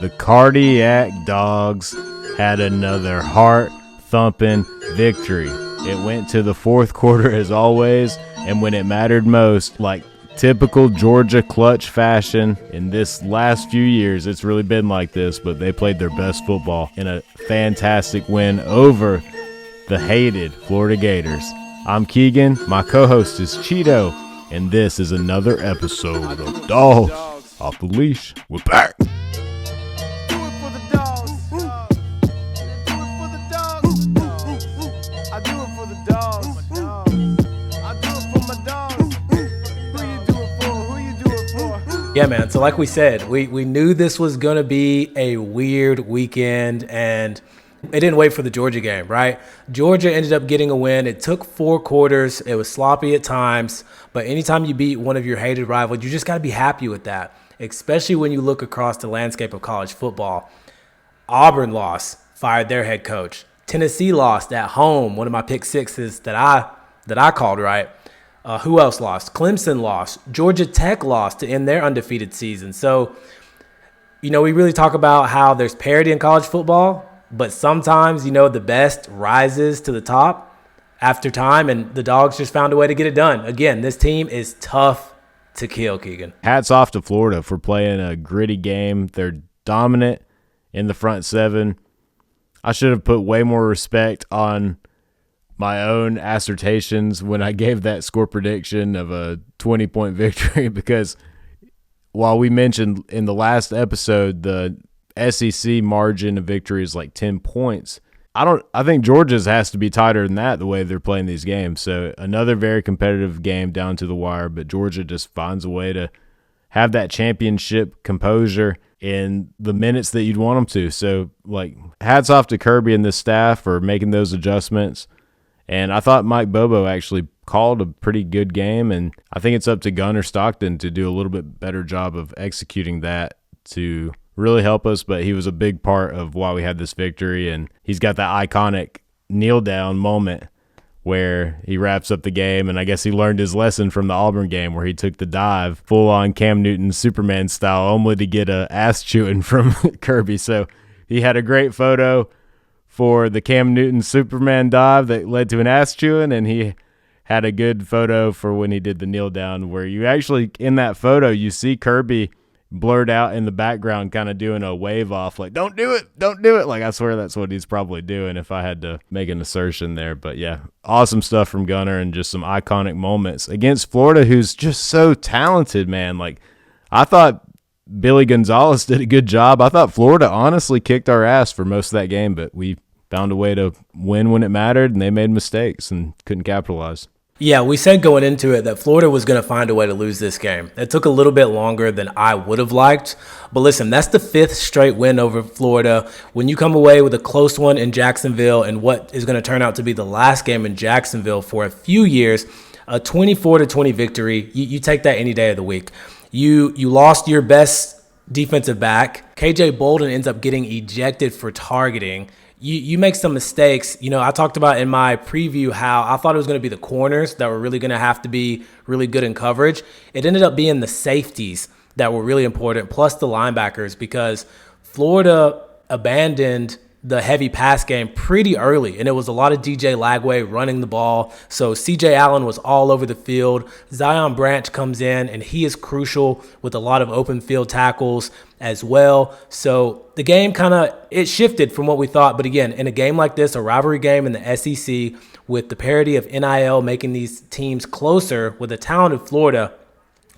The cardiac Dawgs had another heart-thumping victory. It went to the fourth quarter as always, and when it mattered most, like typical Georgia clutch fashion, in this last few years, it's really been like this, but they played their best football in a fantastic win over the hated Florida Gators. I'm Keegan, my co-host is Chito, and this is another episode of Dawgs Off the Leash. We're back. Yeah, man. So like we said, we knew this was going to be a weird weekend, and it didn't wait for the Georgia game, right? Georgia ended up getting a win. It took 4 quarters. It was sloppy at times, but anytime you beat one of your hated rivals, you just got to be happy with that, especially when you look across the landscape of college football. Auburn lost, fired their head coach. Tennessee lost at home, one of my pick sixes that I called right. Who else lost? Clemson lost. Georgia Tech lost to end their undefeated season. So, we really talk about how there's parity in college football, but sometimes, the best rises to the top after time, and the Dawgs just found a way to get it done. Again, this team is tough to kill, Keegan. Hats off to Florida for playing a gritty game. They're dominant in the front seven. I should have put way more respect on my own assertions when I gave that score prediction of a 20-point victory, because while we mentioned in the last episode the SEC margin of victory is like 10 points, I think Georgia's has to be tighter than that the way they're playing these games. So another very competitive game down to the wire, but Georgia just finds a way to have that championship composure in the minutes that you'd want them to. So hats off to Kirby and the staff for making those adjustments. And I thought Mike Bobo actually called a pretty good game, and I think it's up to Gunner Stockton to do a little bit better job of executing that to really help us. But he was a big part of why we had this victory, and he's got that iconic kneel-down moment where he wraps up the game, and I guess he learned his lesson from the Auburn game where he took the dive full-on Cam Newton Superman style only to get a ass-chewing from Kirby. So he had a great photo for the Cam Newton Superman dive that led to an ass chewing, and he had a good photo for when he did the kneel down, where you actually, in that photo, you see Kirby blurred out in the background kind of doing a wave off, like, don't do it. Like, I swear that's what he's probably doing if I had to make an assertion there. But yeah, awesome stuff from Gunner and just some iconic moments against Florida, who's just so talented, man. Like, I thought Billy Gonzalez did a good job. I thought Florida honestly kicked our ass for most of that game, but we found a way to win when it mattered, and they made mistakes and couldn't capitalize. Yeah, we said going into it that Florida was going to find a way to lose this game. It took a little bit longer than I would have liked. But listen, that's the 5th straight win over Florida. When you come away with a close one in Jacksonville and what is going to turn out to be the last game in Jacksonville for a few years, a 24-20 victory, you take that any day of the week. You lost your best defensive back. KJ Bolden ends up getting ejected for targeting. You make some mistakes. I talked about in my preview how I thought it was going to be the corners that were really going to have to be really good in coverage. It ended up being the safeties that were really important, plus the linebackers, because Florida abandoned the heavy pass game pretty early, and it was a lot of DJ Lagway running the ball. So CJ Allen was all over the field. Zion Branch comes in, and he is crucial with a lot of open field tackles as well. So the game it shifted from what we thought. But again, in a game like this, a rivalry game in the SEC with the parity of NIL making these teams closer with a talented Florida,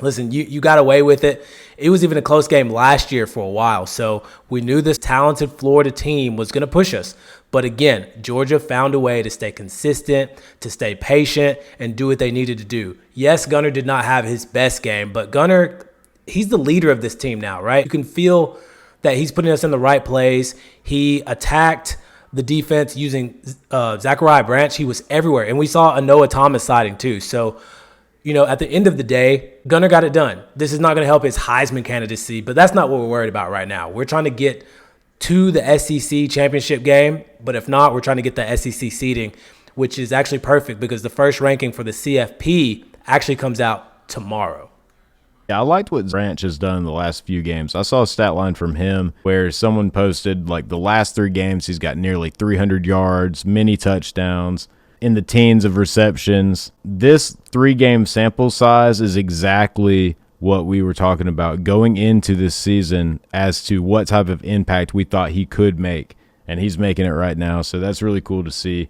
listen, you got away with it. It was even a close game last year for a while. So we knew this talented Florida team was going to push us. But again, Georgia found a way to stay consistent, to stay patient, and do what they needed to do. Yes, Gunner did not have his best game, but Gunner, he's the leader of this team now, right? You can feel that he's putting us in the right place. He attacked the defense using Zachariah Branch. He was everywhere. And we saw a Noah Thomas sighting too. So, at the end of the day, Gunner got it done. This is not going to help his Heisman candidacy, but that's not what we're worried about right now. We're trying to get to the SEC championship game, but if not, we're trying to get the SEC seeding, which is actually perfect because the first ranking for the CFP actually comes out tomorrow. Yeah, I liked what Branch has done in the last few games. I saw a stat line from him where someone posted like the last 3 games he's got nearly 300 yards, many touchdowns, in the teens of receptions. This 3-game sample size is exactly what we were talking about going into this season as to what type of impact we thought he could make, and he's making it right now. So that's really cool to see.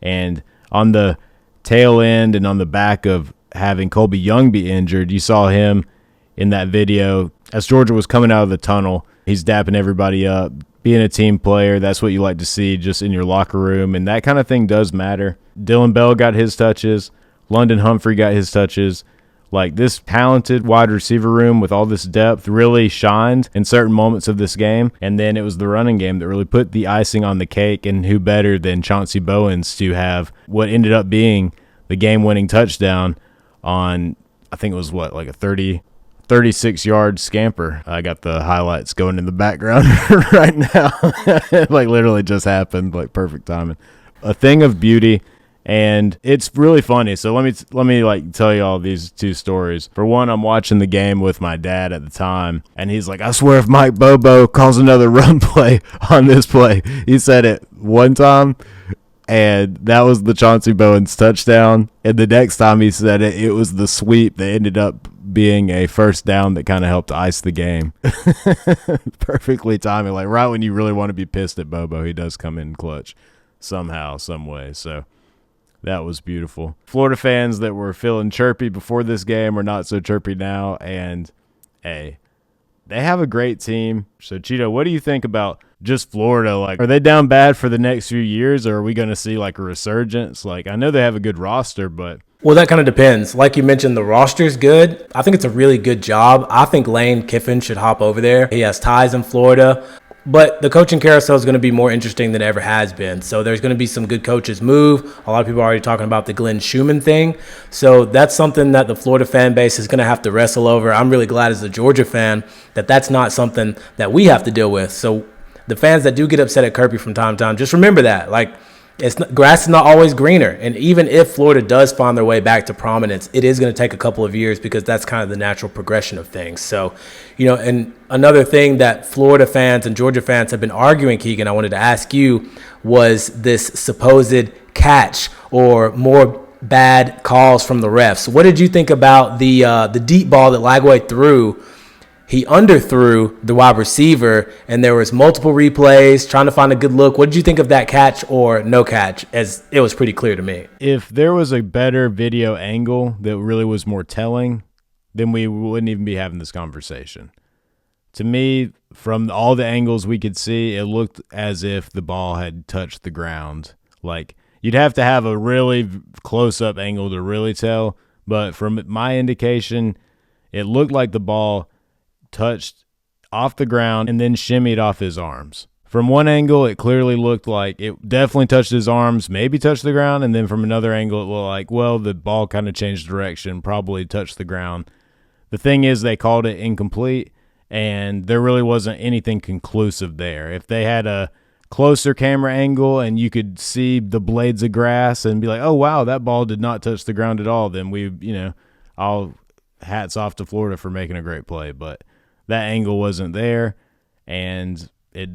And on the tail end and on the back of having Colby Young be injured, you saw him in that video as Georgia was coming out of the tunnel. He's dapping everybody up, being a team player. That's what you like to see just in your locker room, and that kind of thing does matter. Dylan Bell got his touches. London Humphrey got his touches. Like, this talented wide receiver room with all this depth really shined in certain moments of this game, and then it was the running game that really put the icing on the cake, and who better than Chauncey Bowens to have what ended up being the game-winning touchdown on, I think it was like a 36-yard scamper. I got the highlights going in the background right now. Like, literally just happened, like perfect timing. A thing of beauty. And it's really funny. So let me like tell you all these 2 stories. For one, I'm watching the game with my dad at the time, and he's like, I swear if Mike Bobo calls another run play on this play. He said it one time, and that was the Chauncey Bowens touchdown. And the next time he said it, it was the sweep that ended up being a first down that kind of helped ice the game. Perfectly timing. Like, right when you really want to be pissed at Bobo, he does come in clutch somehow, some way. So that was beautiful. Florida fans that were feeling chirpy before this game are not so chirpy now. And, hey, they have a great team. So, Chito, what do you think about just Florida? Like, are they down bad for the next few years, or are we going to see, like, a resurgence? Like, I know they have a good roster, but... Well, that kind of depends. Like you mentioned, the roster's good. I think it's a really good job. I think Lane Kiffin should hop over there. He has ties in Florida. But the coaching carousel is going to be more interesting than it ever has been. So there's going to be some good coaches move. A lot of people are already talking about the Glenn Schumann thing. So that's something that the Florida fan base is going to have to wrestle over. I'm really glad as a Georgia fan that that's not something that we have to deal with. So the fans that do get upset at Kirby from time to time, just remember that. Like, grass is not always greener. And even if Florida does find their way back to prominence, it is going to take a couple of years because that's kind of the natural progression of things. So, and another thing that Florida fans and Georgia fans have been arguing, Keegan, I wanted to ask you, was this supposed catch or more bad calls from the refs. What did you think about the deep ball that Lagway threw? He underthrew the wide receiver, and there was multiple replays trying to find a good look. What did you think of that catch or no catch, as it was pretty clear to me? If there was a better video angle that really was more telling, then we wouldn't even be having this conversation. To me, from all the angles we could see, it looked as if the ball had touched the ground. Like, you'd have to have a really close-up angle to really tell, but from my indication, it looked like the ball touched off the ground and then shimmied off his arms. From one angle, it clearly looked like it definitely touched his arms, maybe touched the ground, and then from another angle, it looked like, well, the ball kind of changed direction, probably touched the ground. The thing is, they called it incomplete, and there really wasn't anything conclusive there. If they had a closer camera angle and you could see the blades of grass and be like, oh, wow, that ball did not touch the ground at all, then all hats off to Florida for making a great play. But that angle wasn't there, and it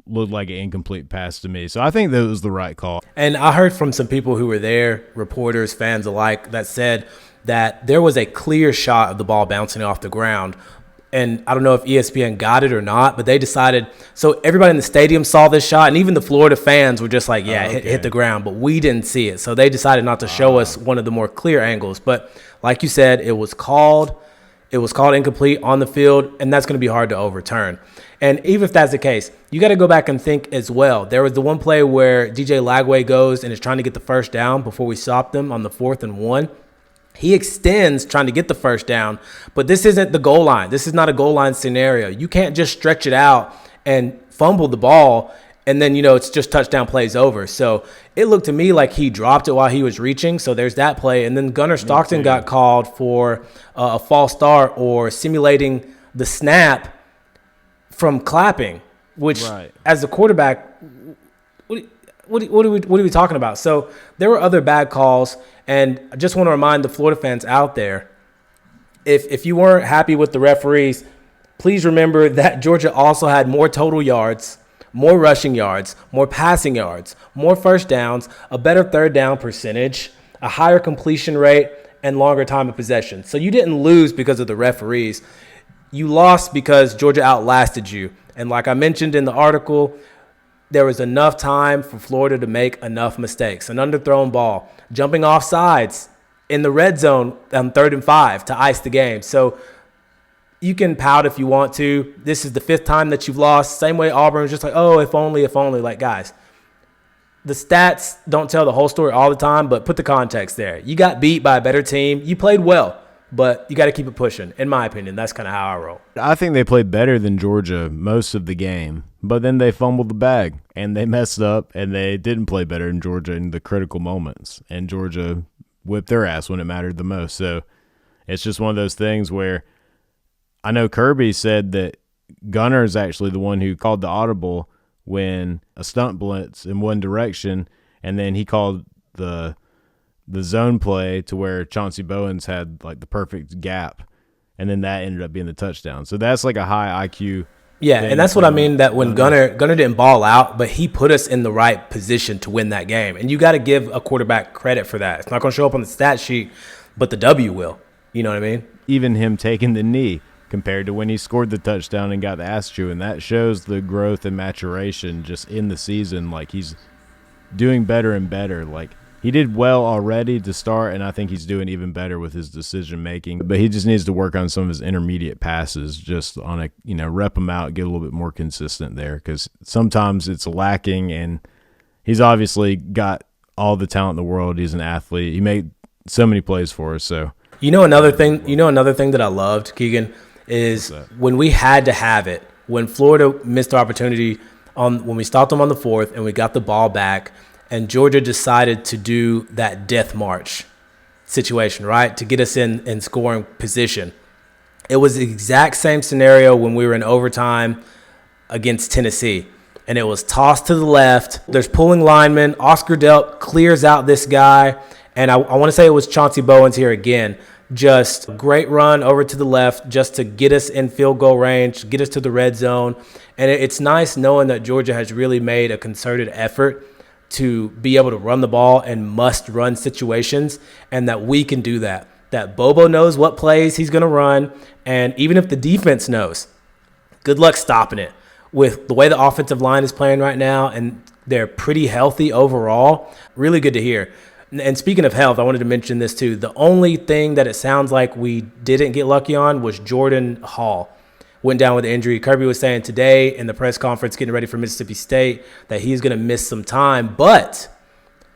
looked like an incomplete pass to me. So I think that was the right call. And I heard from some people who were there, reporters, fans alike, that said that there was a clear shot of the ball bouncing off the ground. And I don't know if ESPN got it or not, but they decided. So everybody in the stadium saw this shot, and even the Florida fans were just like, yeah, hit the ground. But we didn't see it. So they decided not to show us one of the more clear angles. But like you said, it was called incomplete on the field, and that's going to be hard to overturn. And even if that's the case, you got to go back and think as well. There was the one play where DJ Lagway goes and is trying to get the first down before we stopped them on the 4th and 1. He extends trying to get the first down, but this isn't the goal line. This is not a goal line scenario. You can't just stretch it out and fumble the ball and then, it's just touchdown plays over. So it looked to me like he dropped it while he was reaching. So there's that play. And then Gunner Stockton got called for a false start or simulating the snap from clapping, which as a quarterback, what are we talking about? So there were other bad calls. And I just want to remind the Florida fans out there, If you weren't happy with the referees, please remember that Georgia also had more total yards, more rushing yards, more passing yards, more first downs, a better third down percentage, a higher completion rate, and longer time of possession. So you didn't lose because of the referees. You lost because Georgia outlasted you. And like I mentioned in the article, there was enough time for Florida to make enough mistakes. An underthrown ball, jumping off sides in the red zone on 3rd and 5 to ice the game. So you can pout if you want to. This is the 5th time that you've lost. Same way Auburn was just like, oh, if only. Like, guys, the stats don't tell the whole story all the time, but put the context there. You got beat by a better team. You played well, but you got to keep it pushing. In my opinion, that's kind of how I roll. I think they played better than Georgia most of the game, but then they fumbled the bag, and they messed up, and they didn't play better than Georgia in the critical moments, and Georgia whipped their ass when it mattered the most. So it's just one of those things where I know Kirby said that Gunner is actually the one who called the audible when a stunt blitz in one direction, and then he called the zone play to where Chauncey Bowens had like the perfect gap, and then that ended up being the touchdown. So that's like a high IQ. Yeah, and that's what I mean, that when Gunner didn't ball out, but he put us in the right position to win that game. And you got to give a quarterback credit for that. It's not going to show up on the stat sheet, but the W will. You know what I mean? Even him taking the knee compared to when he scored the touchdown and got the ass chewing, that shows the growth and maturation just in the season. Like, he's doing better and better. Like, he did well already to start, and I think he's doing even better with his decision-making. But he just needs to work on some of his intermediate passes, just on a, rep them out, get a little bit more consistent there, because sometimes it's lacking, and he's obviously got all the talent in the world. He's an athlete. He made so many plays for us. So another thing that I loved, Keegan, is when we had to have it, when Florida missed the opportunity when we stopped them on the 4th and we got the ball back, and Georgia decided to do that death march situation, right, to get us in scoring position. It was the exact same scenario when we were in overtime against Tennessee, and it was tossed to the left. There's pulling linemen. Oscar Delp clears out this guy, and I want to say it was Chauncey Bowens here again. Just a great run over to the left just to get us in field goal range, get us to the red zone. And it's nice knowing that Georgia has really made a concerted effort to be able to run the ball in must-run situations, and that we can do that. That Bobo knows what plays he's going to run, and even if the defense knows, good luck stopping it. With the way the offensive line is playing right now, and they're pretty healthy overall, really good to hear. And speaking of health, I wanted to mention this too. The only thing that it sounds like we didn't get lucky on was Jordan Hall. Went down with an injury. Kirby was saying today in the press conference getting ready for Mississippi State that he's going to miss some time. But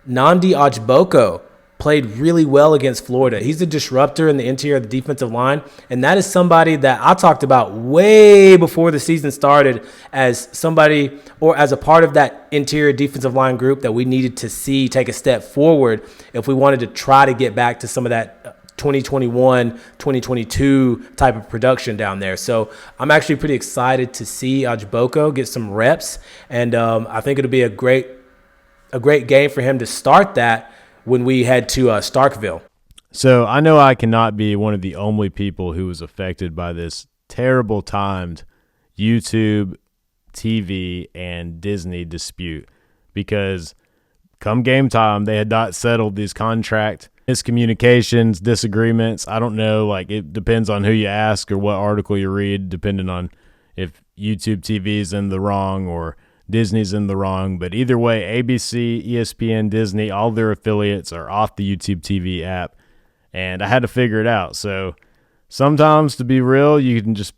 Nnamdi Ajiboko played really well against Florida. He's a disruptor in the interior of the defensive line, and that is somebody that I talked about way before the season started as somebody, or as a part of that interior defensive line group that we needed to see take a step forward if we wanted to try to get back to some of that 2021, 2022 type of production down there. So I'm actually pretty excited to see Ajiboko get some reps, and I think it'll be a great game for him to start that when we head to Starkville. So I know I cannot be one of the only people who was affected by this terrible timed YouTube, TV, and Disney dispute, because come game time, they had not settled these contract miscommunications, disagreements. I don't know, like, it depends on who you ask or what article you read, depending on if YouTube TV is in the wrong or Disney's in the wrong. But either way, ABC, ESPN, Disney, all their affiliates are off the YouTube TV app, and I had to figure it out. So sometimes, to be real, you can just,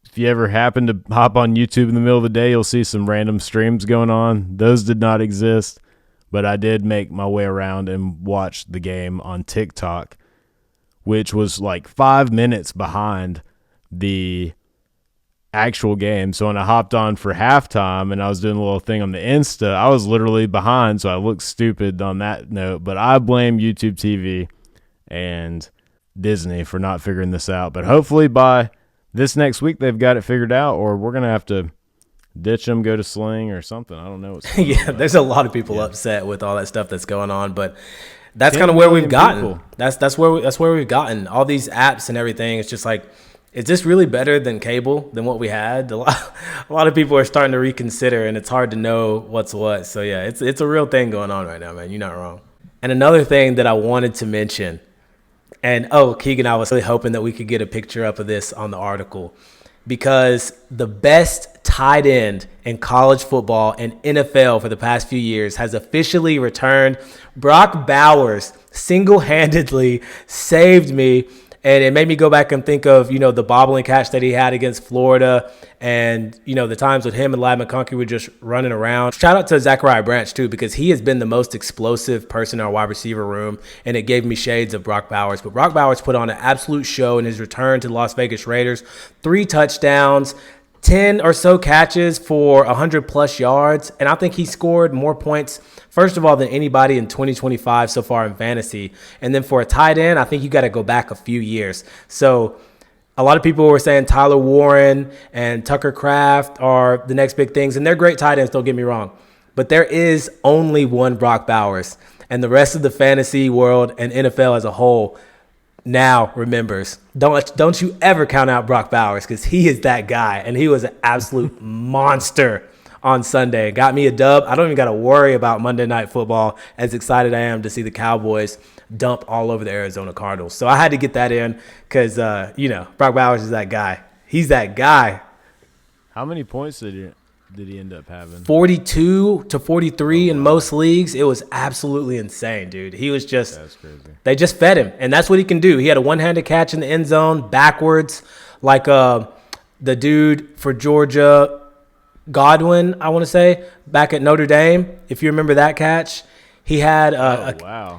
if you ever happen to hop on YouTube in the middle of the day, you'll see some random streams going on. Those did not exist, but I did make my way around and watch the game on TikTok, which was like 5 minutes behind the actual game. So when I hopped on for halftime and I was doing a little thing on the Insta, I was literally behind, so I looked stupid on that note. But I blame YouTube TV and Disney for not figuring this out. But hopefully by this next week they've got it figured out, or we're going to have to ditch them, go to Sling or something. I don't know what's going yeah, on, there's a lot of people upset with all that stuff that's going on. But that's kind of where we've gotten. That's where we've gotten. All these apps and everything. It's just like, is this really better than cable, than what we had? A lot of people are starting to reconsider, and it's hard to know what's what. So yeah, it's a real thing going on right now, man. You're not wrong. And another thing that I wanted to mention, and Keegan, I was really hoping that we could get a picture up of this on the article, because the best tight end in college football and NFL for the past few years has officially returned. Brock Bowers single-handedly saved me, and it made me go back and think of, the bobbling catch that he had against Florida, and, the times with him and Ladd McConkey were just running around. Shout out to Zachariah Branch, too, because he has been the most explosive person in our wide receiver room, and it gave me shades of Brock Bowers. But Brock Bowers put on an absolute show in his return to the Las Vegas Raiders. 3 touchdowns, 10 or so catches for 100-plus yards, and I think he scored more points, first of all, than anybody in 2025 so far in fantasy. And then for a tight end, I think you got to go back a few years. So a lot of people were saying Tyler Warren and Tucker Kraft are the next big things, and they're great tight ends, don't get me wrong. But there is only one Brock Bowers, and the rest of the fantasy world and NFL as a whole now remembers. Don't you ever count out Brock Bowers, because he is that guy, and he was an absolute monster on Sunday. Got me a dub. I don't even got to worry about Monday Night Football, as excited I am to see the Cowboys dump all over the Arizona Cardinals. So I had to get that in because, Brock Bowers is that guy. He's that guy. How many points did he end up having? 42 to 43 in most leagues. It was absolutely insane, dude. He was just – that's crazy. They just fed him, and that's what he can do. He had a one-handed catch in the end zone backwards, like the dude for Georgia, Godwin, I want to say, back at Notre Dame. If you remember that catch, he had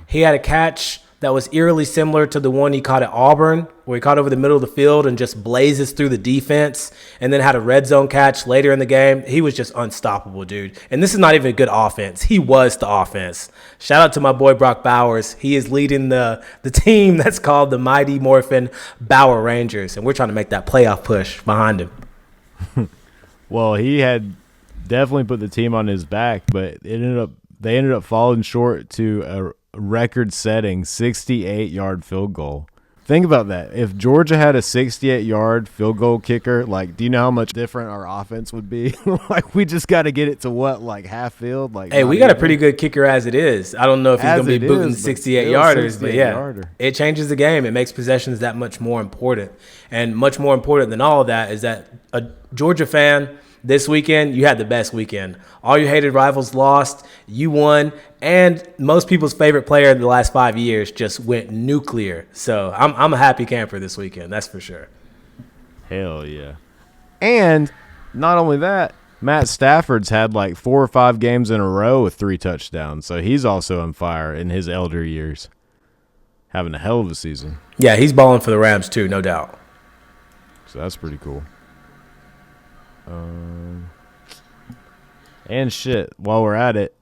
he had a catch that was eerily similar to the one he caught at Auburn, where he caught over the middle of the field and just blazes through the defense, and then had a red zone catch later in the game. He was just unstoppable, dude. And this is not even a good offense. He was the offense. Shout out to my boy Brock Bowers. He is leading the team that's called the Mighty Morphin Bower Rangers, and we're trying to make that playoff push behind him. Well, he had definitely put the team on his back, but they ended up falling short to a record-setting 68-yard field goal. Think about that. If Georgia had a 68-yard field goal kicker, do you know how much different our offense would be? We just got to get it to half field? Hey, we got a pretty good kicker as it is. I don't know if he's going to be booting 68-yarders, but yeah, it changes the game. It makes possessions that much more important. And much more important than all of that is that a Georgia fan this weekend, you had the best weekend. All your hated rivals lost, you won, and most people's favorite player in the last 5 years just went nuclear. So I'm a happy camper this weekend, that's for sure. Hell yeah. And not only that, Matt Stafford's had 4 or 5 games in a row with 3 touchdowns, so he's also on fire in his elder years. Having a hell of a season. Yeah, he's balling for the Rams too, no doubt. So that's pretty cool. And shit, while we're at it,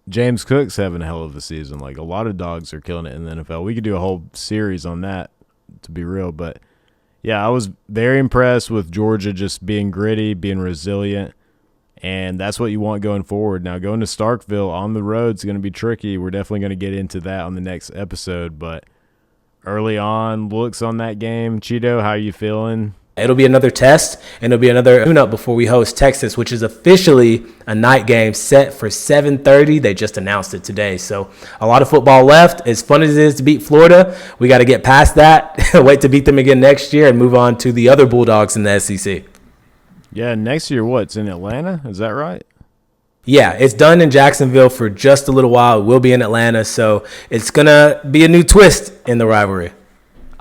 James Cook's having a hell of a season. A lot of dogs are killing it in the NFL. We could do a whole series on that, to be real. But, yeah, I was very impressed with Georgia just being gritty, being resilient, and that's what you want going forward. Now, going to Starkville on the road is going to be tricky. We're definitely going to get into that on the next episode. But early on, looks on that game. Chito, how are you feeling? It'll be another test, and it'll be another tune-up before we host Texas, which is officially a night game set for 7:30. They just announced it today. So a lot of football left. As fun as it is to beat Florida, we got to get past that, wait to beat them again next year, and move on to the other Bulldogs in the SEC. Yeah, next year what's in Atlanta? Is that right? Yeah, it's done in Jacksonville for just a little while. It will be in Atlanta, so it's going to be a new twist in the rivalry.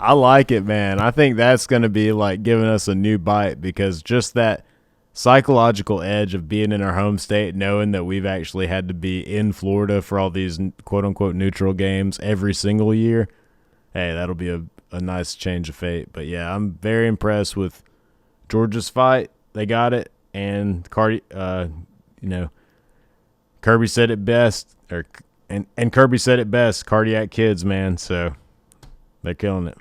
I like it, man. I think that's going to be giving us a new bite, because just that psychological edge of being in our home state, knowing that we've actually had to be in Florida for all these quote-unquote neutral games every single year, hey, that'll be a nice change of fate. But, yeah, I'm very impressed with Georgia's fight. They got it. And, Kirby said it best. And Kirby said it best, cardiac kids, man. So they're killing it.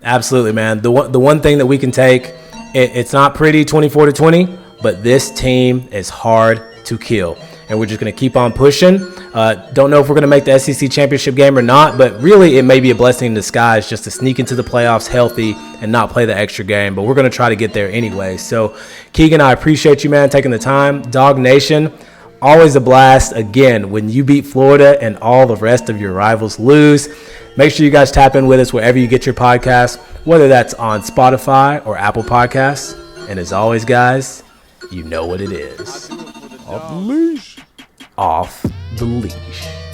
Absolutely, man. The one thing that we can take, it's not pretty 24-20, but this team is hard to kill. and we're just going to keep on pushing. Don't know if we're going to make the SEC championship game or not, but really it may be a blessing in disguise just to sneak into the playoffs healthy and not play the extra game. But we're going to try to get there anyway. So, Keegan, I appreciate you, man, taking the time. Dog Nation, always a blast. Again, when you beat Florida and all the rest of your rivals lose, make sure you guys tap in with us wherever you get your podcasts, whether that's on Spotify or Apple Podcasts. And as always, guys, you know what it is. Off the leash. Off the leash.